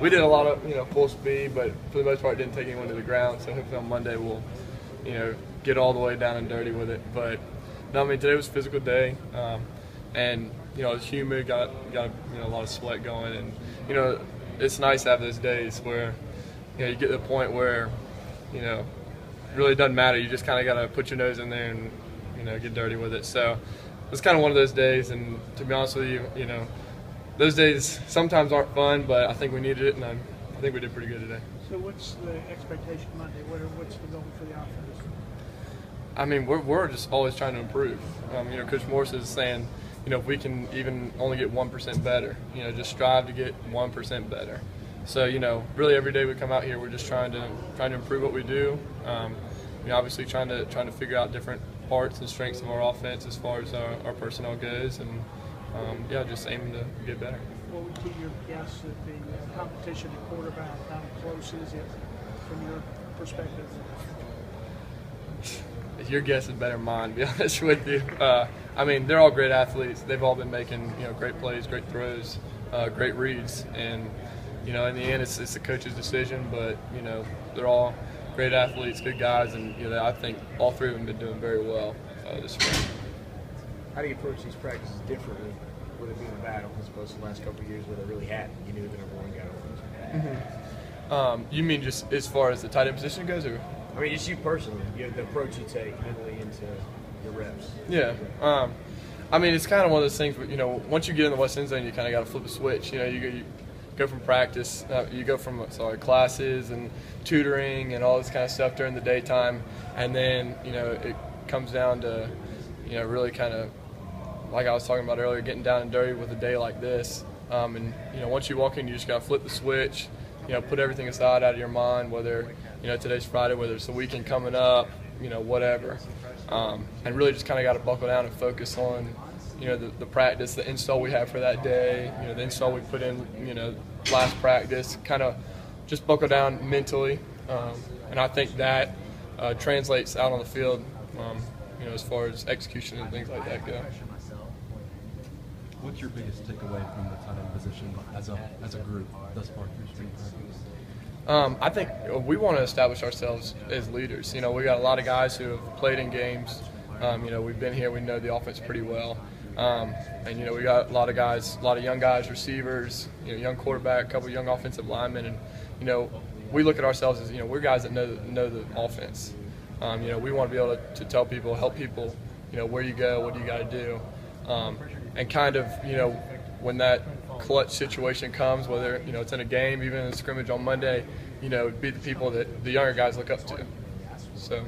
we did a lot of full speed, but for the most part didn't take anyone to the ground. So hopefully on Monday we'll get all the way down and dirty with it. But no, I mean today was a physical day, and it's humid, got a lot of sweat going, and it's nice to have those days where you get to the point where it really doesn't matter. You just kind of got to put your nose in there and get dirty with it. So it's kind of one of those days, and to be honest with you, those days sometimes aren't fun, but I think we needed it, and I think we did pretty good today. So what's the expectation Monday? What's the goal for the offense? I mean, we're just always trying to improve. Coach Morris is saying, if we can even only get 1% better, just strive to get 1% better. So, really every day we come out here, we're just trying to improve what we do. Obviously trying to figure out different parts and strengths of our offense as far as our personnel goes, and just aiming to get better. What would be your guess at the competition at quarterback? How close is it from your perspective? Your guess is better than mine, to be honest with you. I mean, they're all great athletes. They've all been making great plays, great throws, great reads, and in the end, it's the coach's decision. But they're all great athletes, good guys, and I think all three of them have been doing very well this spring. How do you approach these practices differently, with it being a battle, as opposed to the last couple of years where they really hadn't? You knew the number one guy was. You mean just as far as the tight end position goes, or? I mean, just you personally, the approach you take mentally into your reps. Yeah. I mean, it's kind of one of those things where, once you get in the West End zone, you kind of got to flip a switch. You go from practice, you go from classes and tutoring and all this kind of stuff during the daytime, and then, it comes down to, really kind of, like I was talking about earlier, getting down and dirty with a day like this. And, once you walk in, you just got to flip the switch, put everything aside out of your mind, whether, today's Friday, whether it's the weekend coming up, whatever. And really just kind of got to buckle down and focus on, the practice, the install we have for that day, the install we put in, last practice, kind of just buckle down mentally. And I think that translates out on the field, as far as execution and things like that go. What's your biggest takeaway from the tight end position as a group thus far through spring practice? I think we want to establish ourselves as leaders. We got a lot of guys who have played in games. We've been here. We know the offense pretty well. And we got a lot of guys, a lot of young guys, receivers, young quarterback, a couple of young offensive linemen, and we look at ourselves as we're guys that know the offense. We want to be able to tell people, help people, where you go, what do you got to do. And kind of, when that clutch situation comes, whether, it's in a game, even in a scrimmage on Monday, be the people that the younger guys look up to. So.